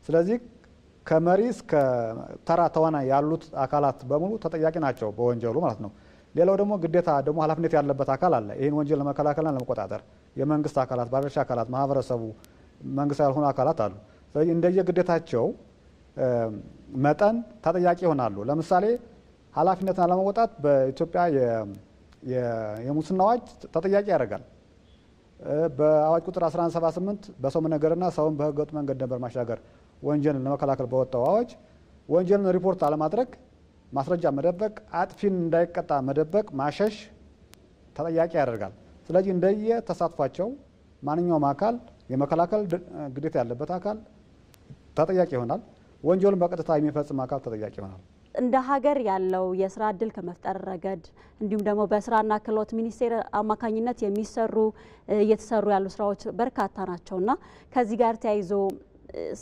ስለዚህ ከመሪ እስከ ተራ ተዋናይ ያሉት አካላት በሙሉ ተጠያቂ ናቸው በወንጀሉ ማለት ነው። ሌላው ደግሞ ግዴታ ደግሞ ኃላፊነት ያለበት አካል አለ። ይህን ወንጀል ለመከላከልና ለመቆጣጠር የመንግስት አካላት፣ ባለድርሻ አካላት፣ ማህበረሰቡ፣ መንግስት ያልሆኑ አካላት አሉ። ስለዚህ እንደየግዴታቸው መጠን ተጠያቂ ይሆናሉ። ለምሳሌ ኃላፊነትን ለመወጣት በኢትዮጵያ የሙስና አዋጅ ተጠያቂ ያደርጋል። በአዋጅ ቁጥር 1178 በሰው መነገርና ሰውን በህገወጥ መንገድ ድንበር ማሻገር ወንጀልን ለመከላከል በወጣው አዋጅ ወንጀልን ሪፖርት አለማድረግ፣ ማስረጃ መደበቅ፣ አጥፊን እንዳይቀጣ መደበቅ፣ ማሸሽ ተጠያቂ ያደርጋል። ስለዚህ እንደየ ተሳትፏቸው ማንኛውም አካል የመከላከል ግዴታ ያለበት አካል ተጠያቂ ይሆናል። ወንጀሉን በቀጥታ የሚፈጽም አካል ተጠያቂ ይሆናል። እንደ ሀገር ያለው የስራ እድል ከመፍጠር ረገድ እንዲሁም ደግሞ በስራና ክህሎት ሚኒስቴር አማካኝነት እየተሰሩ ያሉ ስራዎች በርካታ ናቸውና ከዚህ ጋር ተያይዞ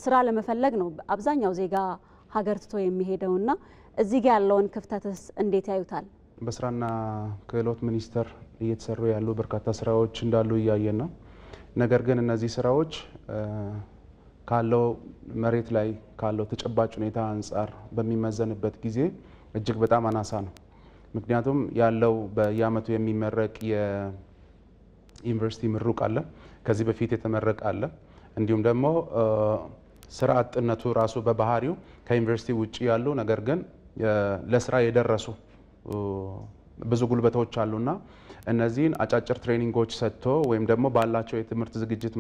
ስራ ለመፈለግ ነው አብዛኛው ዜጋ ሀገር ትቶ የሚሄደውና እዚህ ጋር ያለውን ክፍተትስ እንዴት ያዩታል? በስራና ክህሎት ሚኒስቴር እየተሰሩ ያሉ በርካታ ስራዎች እንዳሉ እያየን ነው። ነገር ግን እነዚህ ስራዎች ካለው መሬት ላይ ካለው ተጨባጭ ሁኔታ አንጻር በሚመዘንበት ጊዜ እጅግ በጣም አናሳ ነው። ምክንያቱም ያለው በየአመቱ የሚመረቅ የዩኒቨርሲቲ ምሩቅ አለ፣ ከዚህ በፊት የተመረቀ አለ። እንዲሁም ደግሞ ስራ አጥነቱ ራሱ በባህሪው ከዩኒቨርሲቲ ውጪ ያሉ ነገር ግን ለስራ የደረሱ ብዙ ጉልበቶች አሉና እነዚህን አጫጭር ትሬኒንጎች ሰጥቶ ወይም ደግሞ ባላቸው የትምህርት ዝግጅት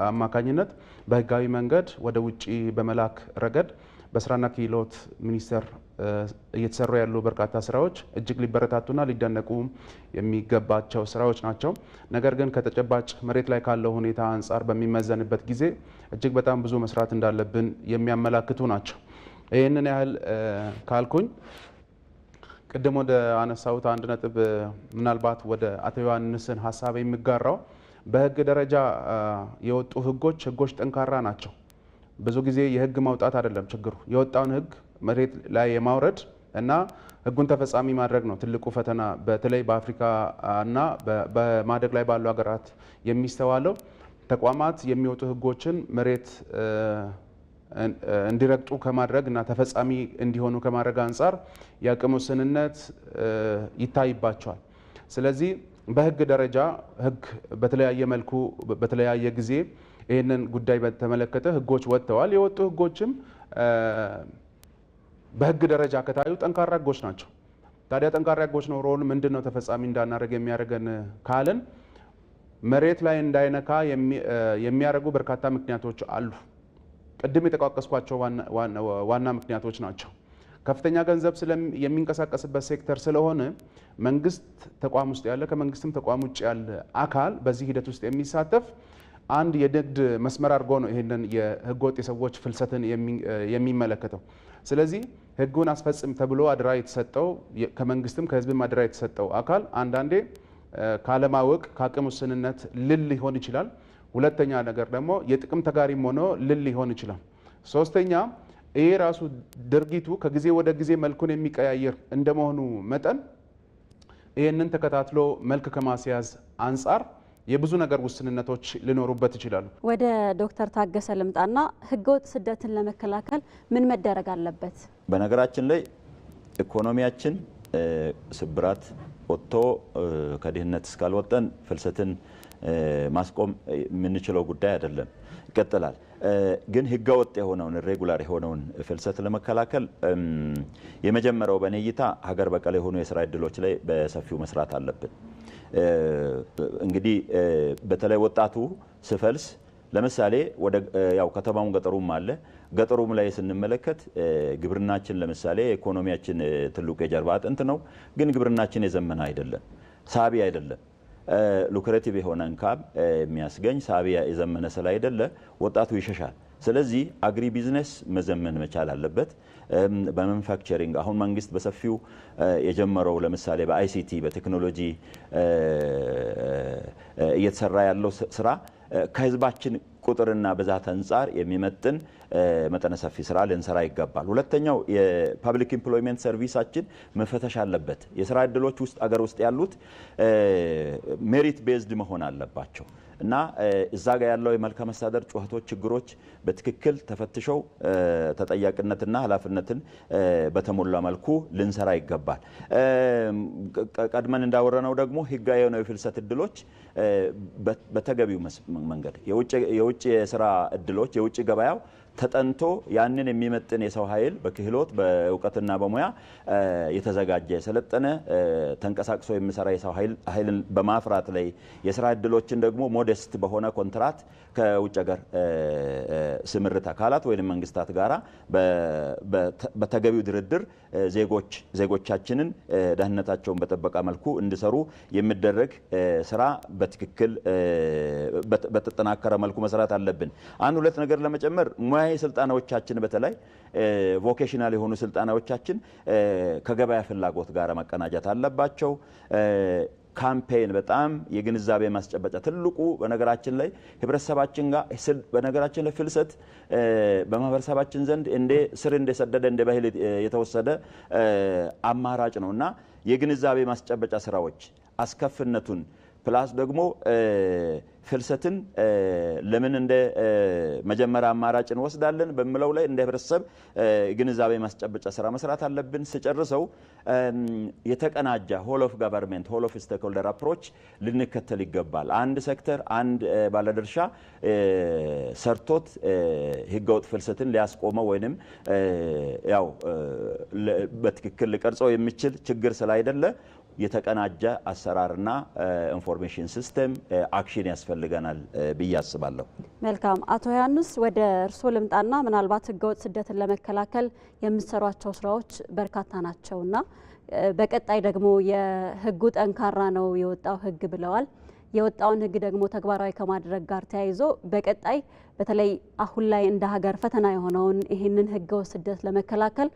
አማካኝነት በህጋዊ መንገድ ወደ ውጪ በመላክ ረገድ በስራና ክህሎት ሚኒስቴር እየተሰሩ ያሉ በርካታ ስራዎች እጅግ ሊበረታቱና ሊደነቁ የሚገባቸው ስራዎች ናቸው። ነገር ግን ከተጨባጭ መሬት ላይ ካለው ሁኔታ አንጻር በሚመዘንበት ጊዜ እጅግ በጣም ብዙ መስራት እንዳለብን የሚያመላክቱ ናቸው። ይህንን ያህል ካልኩኝ ቅድም ወደ አነሳሁት አንድ ነጥብ ምናልባት ወደ አቶ ዮሐንስን ሀሳብ የሚጋራው በህግ ደረጃ የወጡ ህጎች ጠንካራ ናቸው። ብዙ ጊዜ የህግ ማውጣት አይደለም ችግሩ፣ የወጣውን ህግ መሬት ላይ የማውረድ እና ህጉን ተፈጻሚ ማድረግ ነው ትልቁ ፈተና። በተለይ በአፍሪካ እና በማደግ ላይ ባሉ ሀገራት የሚስተዋለው ተቋማት የሚወጡ ህጎችን መሬት እንዲረግጡ ከማድረግ እና ተፈጻሚ እንዲሆኑ ከማድረግ አንጻር የአቅም ውስንነት ይታይባቸዋል። ስለዚህ በህግ ደረጃ ህግ በተለያየ መልኩ በተለያየ ጊዜ ይህንን ጉዳይ በተመለከተ ህጎች ወጥተዋል። የወጡ ህጎችም በህግ ደረጃ ከታዩ ጠንካራ ህጎች ናቸው። ታዲያ ጠንካራ ህጎች ኖሮን ምንድነው ተፈጻሚ እንዳናደርግ የሚያደርገን ካልን መሬት ላይ እንዳይነካ የሚያደርጉ በርካታ ምክንያቶች አሉ። ቅድም የተቋቀስኳቸው ዋና ምክንያቶች ናቸው። ከፍተኛ ገንዘብ የሚንቀሳቀስበት ሴክተር ስለሆነ መንግስት ተቋም ውስጥ ያለ ከመንግስትም ተቋም ውጭ ያለ አካል በዚህ ሂደት ውስጥ የሚሳተፍ አንድ የንግድ መስመር አድርጎ ነው ይሄንን የህገወጥ የሰዎች ፍልሰትን የሚመለከተው። ስለዚህ ህጉን አስፈጽም ተብሎ አደራ የተሰጠው ከመንግስትም ከህዝብም አደራ የተሰጠው አካል አንዳንዴ ካለማወቅ ከአቅም ውስንነት ልል ሊሆን ይችላል። ሁለተኛ ነገር ደግሞ የጥቅም ተጋሪም ሆኖ ልል ሊሆን ይችላል። ሶስተኛ ይሄ ራሱ ድርጊቱ ከጊዜ ወደ ጊዜ መልኩን የሚቀያየር እንደመሆኑ መጠን ይህንን ተከታትሎ መልክ ከማስያዝ አንጻር የብዙ ነገር ውስንነቶች ሊኖሩበት ይችላሉ። ወደ ዶክተር ታገሰ ልምጣና ህገወጥ ስደትን ለመከላከል ምን መደረግ አለበት? በነገራችን ላይ ኢኮኖሚያችን ስብራት ወጥቶ ከድህነት እስካልወጣን ፍልሰትን ማስቆም የምንችለው ጉዳይ አይደለም፣ ይቀጥላል። ግን ህገወጥ የሆነውን ሬጉላር የሆነውን ፍልሰት ለመከላከል የመጀመሪያው በኔ እይታ ሀገር በቀል የሆኑ የስራ እድሎች ላይ በሰፊው መስራት አለብን። እንግዲህ በተለይ ወጣቱ ስፈልስ ለምሳሌ ወደ ያው ከተማውን ገጠሩም አለ። ገጠሩም ላይ ስንመለከት ግብርናችን ለምሳሌ ኢኮኖሚያችን ትልቁ የጀርባ አጥንት ነው። ግን ግብርናችን የዘመነ አይደለም፣ ሳቢ አይደለም። ሉክሬቲቭ የሆነ እንካም የሚያስገኝ ሳቢ የዘመነ ስላይደለ ወጣቱ ይሸሻል። ስለዚህ አግሪ ቢዝነስ መዘመን መቻል አለበት። በማኑፋክቸሪንግ አሁን መንግስት በሰፊው የጀመረው ለምሳሌ በአይሲቲ በቴክኖሎጂ እየተሰራ ያለው ስራ ከህዝባችን ቁጥርና ብዛት አንጻር የሚመጥን መጠነ ሰፊ ስራ ልንሰራ ይገባል። ሁለተኛው የፐብሊክ ኢምፕሎይመንት ሰርቪሳችን መፈተሽ አለበት። የስራ እድሎች ውስጥ አገር ውስጥ ያሉት ሜሪት ቤዝድ መሆን አለባቸው እና እዛ ጋር ያለው የመልካም አስተዳደር ጩኸቶች፣ ችግሮች በትክክል ተፈትሸው ተጠያቂነትና ኃላፊነትን በተሞላ መልኩ ልንሰራ ይገባል። ቀድመን እንዳወረነው ደግሞ ህጋዊ የሆነው የፍልሰት እድሎች በተገቢው መንገድ የውጭ የስራ እድሎች የውጭ ገበያው ተጠንቶ ያንን የሚመጥን የሰው ኃይል በክህሎት በእውቀትና በሙያ የተዘጋጀ የሰለጠነ ተንቀሳቅሶ የሚሰራ የሰው ኃይልን በማፍራት ላይ የስራ እድሎችን ደግሞ ሞዴስት በሆነ ኮንትራት ከውጭ ሀገር ስምርት አካላት ወይም መንግስታት ጋራ በተገቢው ድርድር ዜጎቻችንን ደህንነታቸውን በጠበቀ መልኩ እንዲሰሩ የሚደረግ ስራ በትክክል በተጠናከረ መልኩ መስራት አለብን። አንድ ሁለት ነገር ለመጨመር ሙያዊ ስልጣናዎቻችን በተለይ ቮኬሽናል የሆኑ ስልጣናዎቻችን ከገበያ ፍላጎት ጋር መቀናጀት አለባቸው። ካምፔን በጣም የግንዛቤ ማስጨበጫ ትልቁ በነገራችን ላይ ህብረተሰባችን ጋር በነገራችን ላይ ፍልሰት በማህበረሰባችን ዘንድ እንደ ስር እንደሰደደ እንደ ባህል የተወሰደ አማራጭ ነውና የግንዛቤ ማስጨበጫ ስራዎች አስከፍነቱን ፕላስ ደግሞ ፍልሰትን ለምን እንደ መጀመሪያ አማራጭ እንወስዳለን በሚለው ላይ እንደ ህብረተሰብ ግንዛቤ ማስጨበጫ ስራ መስራት አለብን። ሲጨርሰው የተቀናጀ ሆል ኦፍ ገቨርንመንት ሆል ኦፍ ስቴክሆልደር አፕሮች ልንከተል ይገባል። አንድ ሴክተር አንድ ባለድርሻ ሰርቶት ህገወጥ ፍልሰትን ሊያስቆመው ወይንም ያው በትክክል ሊቀርጸው የሚችል ችግር ስላይደለ የተቀናጀ አሰራርና ኢንፎርሜሽን ሲስተም አክሽን ያስፈልገናል ብዬ አስባለሁ። መልካም አቶ ዮሐንስ ወደ እርስዎ ልምጣና ምናልባት ህገወጥ ስደትን ለመከላከል የምትሰሯቸው ስራዎች በርካታ ናቸውና በቀጣይ ደግሞ የህጉ ጠንካራ ነው የወጣው ህግ ብለዋል። የወጣውን ህግ ደግሞ ተግባራዊ ከማድረግ ጋር ተያይዞ በቀጣይ በተለይ አሁን ላይ እንደ ሀገር ፈተና የሆነውን ይህንን ህገወጥ ስደት ለመከላከል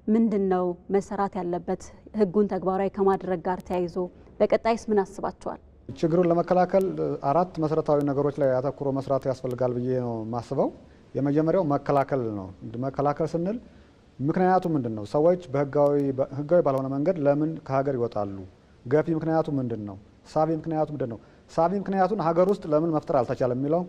ምንድነው መሰራት ያለበት? ህጉን ተግባራዊ ከማድረግ ጋር ተያይዞ በቀጣይስ ምን አስባቸዋል? ችግሩን ለመከላከል አራት መሰረታዊ ነገሮች ላይ አተኩሮ መስራት ያስፈልጋል ብዬ ነው ማስበው። የመጀመሪያው መከላከል ነው። መከላከል ስንል ምክንያቱ ምንድነው? ሰዎች ህጋዊ ባልሆነ መንገድ ለምን ከሀገር ይወጣሉ? ገፊ ምክንያቱ ምንድነው? ሳቢ ምክንያቱ ምንድነው? ሳቢ ምክንያቱን ሀገር ውስጥ ለምን መፍጠር አልተቻለም የሚለውን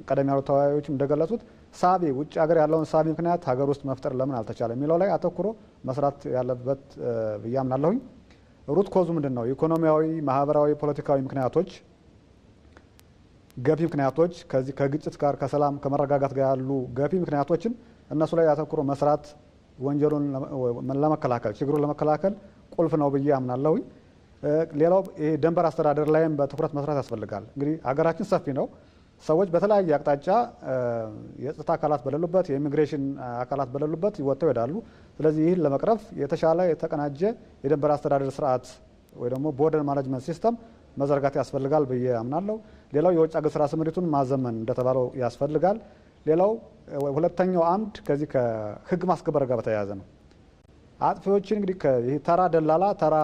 ቀደም ያሉ ተወያዮች እንደገለጹት ሳቢ ውጭ ሀገር ያለውን ሳቢ ምክንያት ሀገር ውስጥ መፍጠር ለምን አልተቻለም የሚለው ላይ አተኩሮ መስራት ያለበት ብዬ አምናለሁኝ። ሩት ኮዙ ምንድነው? ኢኮኖሚያዊ፣ ማህበራዊ፣ ፖለቲካዊ ምክንያቶች ገፊ ምክንያቶች ከዚህ ከግጭት ጋር ከሰላም ከመረጋጋት ጋር ያሉ ገፊ ምክንያቶችን እነሱ ላይ አተኩሮ መስራት ወንጀሉን ለመከላከል ችግሩን ለመከላከል ቁልፍ ነው ብዬ አምናለሁኝ። ሌላው ይሄ ደንበር አስተዳደር ላይም በትኩረት መስራት ያስፈልጋል። እንግዲህ ሀገራችን ሰፊ ነው። ሰዎች በተለያየ አቅጣጫ የጸጥታ አካላት በሌሉበት የኢሚግሬሽን አካላት በሌሉበት ይወጣው ይሄዳሉ። ስለዚህ ይህን ለመቅረፍ የተሻለ የተቀናጀ የደንበር አስተዳደር ስርዓት ወይ ደግሞ ቦርደር ማኔጅመንት ሲስተም መዘርጋት ያስፈልጋል ብዬ አምናለሁ። ሌላው የውጭ ሀገር ስራ ስምሪቱን ማዘመን እንደተባለው ያስፈልጋል። ሌላው ሁለተኛው አምድ ከዚህ ከህግ ማስከበር ጋር በተያያዘ ነው። አጥፊዎችን እንግዲህ ተራ ደላላ፣ ተራ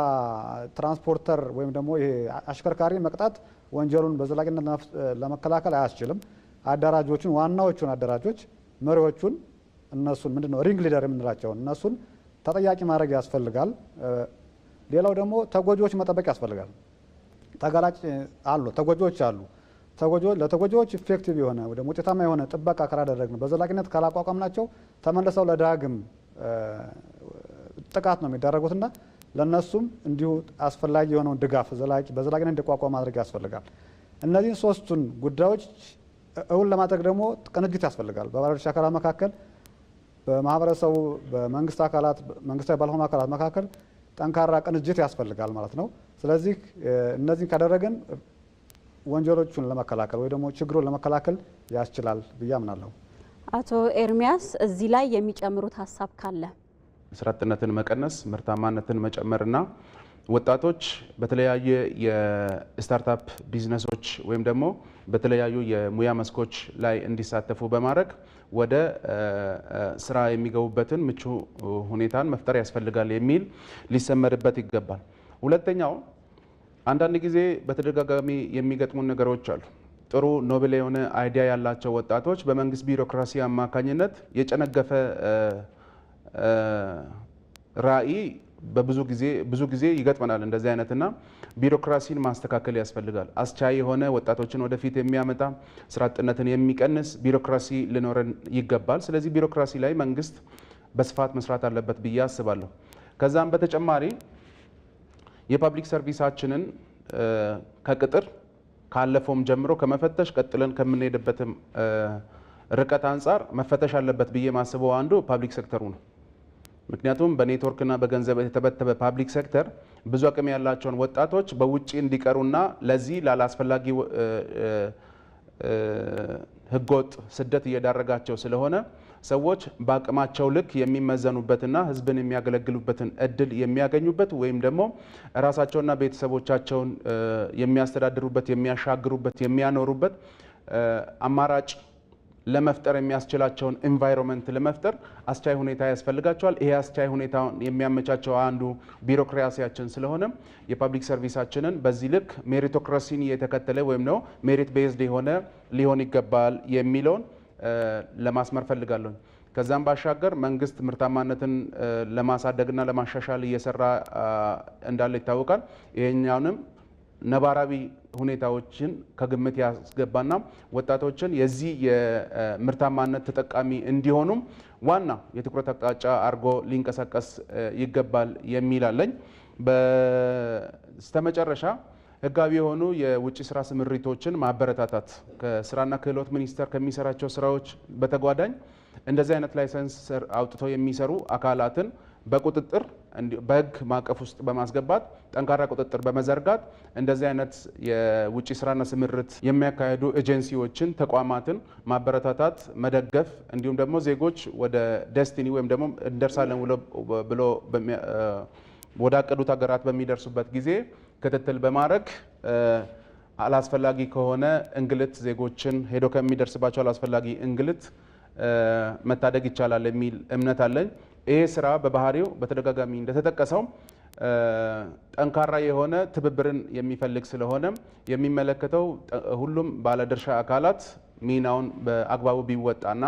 ትራንስፖርተር ወይም ደግሞ ይሄ አሽከርካሪ መቅጣት ወንጀሉን በዘላቂነት ለመከላከል አያስችልም። አደራጆችን፣ ዋናዎቹን አደራጆች፣ መሪዎቹን እነሱን ምንድነው ሪንግ ሊደር የምንላቸውን እነሱን ተጠያቂ ማድረግ ያስፈልጋል። ሌላው ደግሞ ተጎጂዎች መጠበቅ ያስፈልጋል። ተጋላጭ አሉ፣ ተጎጂዎች አሉ። ለተጎጂዎች ኢፌክቲቭ የሆነ ወደ ውጤታማ የሆነ ጥበቃ ካላደረግን በዘላቂነት ካላቋቋምናቸው ተመልሰው ለዳግም ጥቃት ነው የሚዳረጉትና ለነሱም እንዲሁ አስፈላጊ የሆነውን ድጋፍ በዘላቂነት እንዲቋቋም ማድረግ ያስፈልጋል። እነዚህን ሶስቱን ጉዳዮች እውን ለማድረግ ደግሞ ቅንጅት ያስፈልጋል። በባለድርሻ አካላት መካከል፣ በማህበረሰቡ፣ በመንግስት አካላት፣ መንግስታዊ ባልሆኑ አካላት መካከል ጠንካራ ቅንጅት ያስፈልጋል ማለት ነው። ስለዚህ እነዚህን ካደረግን ወንጀሎቹን ለመከላከል ወይ ደግሞ ችግሩን ለመከላከል ያስችላል ብዬ አምናለሁ። አቶ ኤርሚያስ እዚህ ላይ የሚጨምሩት ሀሳብ ካለ? ስራ አጥነትን መቀነስ፣ ምርታማነትን መጨመርና ወጣቶች በተለያየ የስታርታፕ ቢዝነሶች ወይም ደግሞ በተለያዩ የሙያ መስኮች ላይ እንዲሳተፉ በማድረግ ወደ ስራ የሚገቡበትን ምቹ ሁኔታን መፍጠር ያስፈልጋል የሚል ሊሰመርበት ይገባል። ሁለተኛው አንዳንድ ጊዜ በተደጋጋሚ የሚገጥሙ ነገሮች አሉ። ጥሩ ኖቤል የሆነ አይዲያ ያላቸው ወጣቶች በመንግስት ቢሮክራሲ አማካኝነት የጨነገፈ ራዕይ ብዙ ጊዜ ይገጥመናል እንደዚህ አይነትና ቢሮክራሲን ማስተካከል ያስፈልጋል። አስቻይ የሆነ ወጣቶችን ወደፊት የሚያመጣ ስራ አጥነትን የሚቀንስ ቢሮክራሲ ሊኖረን ይገባል። ስለዚህ ቢሮክራሲ ላይ መንግስት በስፋት መስራት አለበት ብዬ አስባለሁ። ከዛም በተጨማሪ የፐብሊክ ሰርቪሳችንን ከቅጥር ካለፈውም ጀምሮ ከመፈተሽ ቀጥለን ከምንሄድበትም ርቀት አንጻር መፈተሽ አለበት ብዬ ማስበው አንዱ ፐብሊክ ሴክተሩ ነው። ምክንያቱም በኔትወርክና በገንዘብ የተተበተበ ፐብሊክ ሴክተር ብዙ አቅም ያላቸውን ወጣቶች በውጪ እንዲቀሩና ለዚህ ላላስፈላጊ ህገወጥ ስደት እየዳረጋቸው ስለሆነ ሰዎች በአቅማቸው ልክ የሚመዘኑበትና ህዝብን የሚያገለግሉበትን እድል የሚያገኙበት ወይም ደግሞ ራሳቸውና ቤተሰቦቻቸውን የሚያስተዳድሩበት፣ የሚያሻግሩበት፣ የሚያኖሩበት አማራጭ ለመፍጠር የሚያስችላቸውን ኤንቫይሮንመንት ለመፍጠር አስቻይ ሁኔታ ያስፈልጋቸዋል። ይሄ አስቻይ ሁኔታውን የሚያመቻቸው አንዱ ቢሮክራሲያችን ስለሆነ የፐብሊክ ሰርቪሳችንን በዚህ ልክ ሜሪቶክራሲን የተከተለ ወይም ነው ሜሪት ቤዝድ የሆነ ሊሆን ይገባል የሚለውን ለማስመር ፈልጋለሁ። ከዛም ባሻገር መንግስት ምርታማነትን ለማሳደግና ለማሻሻል እየሰራ እንዳለ ይታወቃል። ይሄኛውንም ነባራዊ ሁኔታዎችን ከግምት ያስገባና ወጣቶችን የዚህ የምርታማነት ተጠቃሚ እንዲሆኑም ዋና የትኩረት አቅጣጫ አድርጎ ሊንቀሳቀስ ይገባል የሚላለኝ። በስተመጨረሻ ህጋዊ የሆኑ የውጭ ስራ ስምሪቶችን ማበረታታት ከስራና ክህሎት ሚኒስቴር ከሚሰራቸው ስራዎች በተጓዳኝ እንደዚህ አይነት ላይሰንስ አውጥተው የሚሰሩ አካላትን በቁጥጥር በህግ ማዕቀፍ ውስጥ በማስገባት ጠንካራ ቁጥጥር በመዘርጋት እንደዚህ አይነት የውጭ ስራና ስምርት የሚያካሄዱ ኤጀንሲዎችን፣ ተቋማትን ማበረታታት፣ መደገፍ እንዲሁም ደግሞ ዜጎች ወደ ዴስቲኒ ወይም ደግሞ እንደርሳለን ብሎ ወደ አቀዱት ሀገራት በሚደርሱበት ጊዜ ክትትል በማድረግ አላስፈላጊ ከሆነ እንግልት ዜጎችን ሄዶ ከሚደርስባቸው አላስፈላጊ እንግልት መታደግ ይቻላል የሚል እምነት አለኝ። ይህ ስራ በባህሪው በተደጋጋሚ እንደተጠቀሰው ጠንካራ የሆነ ትብብርን የሚፈልግ ስለሆነ የሚመለከተው ሁሉም ባለድርሻ አካላት ሚናውን በአግባቡ ቢወጣና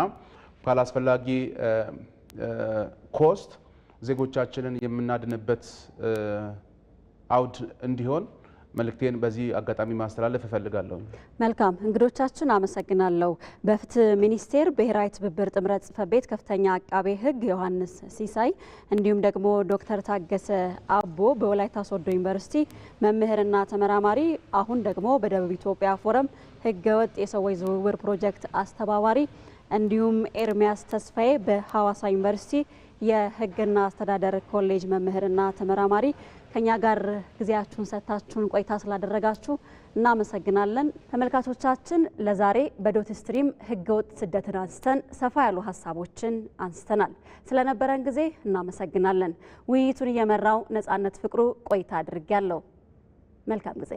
ካላስፈላጊ ኮስት ዜጎቻችንን የምናድንበት አውድ እንዲሆን መልእክቴን በዚህ አጋጣሚ ማስተላለፍ እፈልጋለሁ። መልካም እንግዶቻችን አመሰግናለሁ። በፍትህ ሚኒስቴር ብሔራዊ ትብብር ጥምረት ጽሕፈት ቤት ከፍተኛ አቃቤ ሕግ ዮሐንስ ሲሳይ እንዲሁም ደግሞ ዶክተር ታገሰ አቦ በወላይታ ሶዶ ዩኒቨርሲቲ መምህርና ተመራማሪ አሁን ደግሞ በደቡብ ኢትዮጵያ ፎረም ህገወጥ የሰዎች ዝውውር ፕሮጀክት አስተባባሪ እንዲሁም ኤርሚያስ ተስፋዬ በሐዋሳ ዩኒቨርሲቲ የህግና አስተዳደር ኮሌጅ መምህርና ተመራማሪ ከኛ ጋር ጊዜያችሁን ሰጥታችሁን ቆይታ ስላደረጋችሁ እናመሰግናለን። ተመልካቾቻችን ለዛሬ በዶት ስትሪም ህገወጥ ስደትን አንስተን ሰፋ ያሉ ሀሳቦችን አንስተናል። ስለነበረን ጊዜ እናመሰግናለን። ውይይቱን እየመራው ነጻነት ፍቅሩ ቆይታ አድርጌያለሁ። መልካም ጊዜ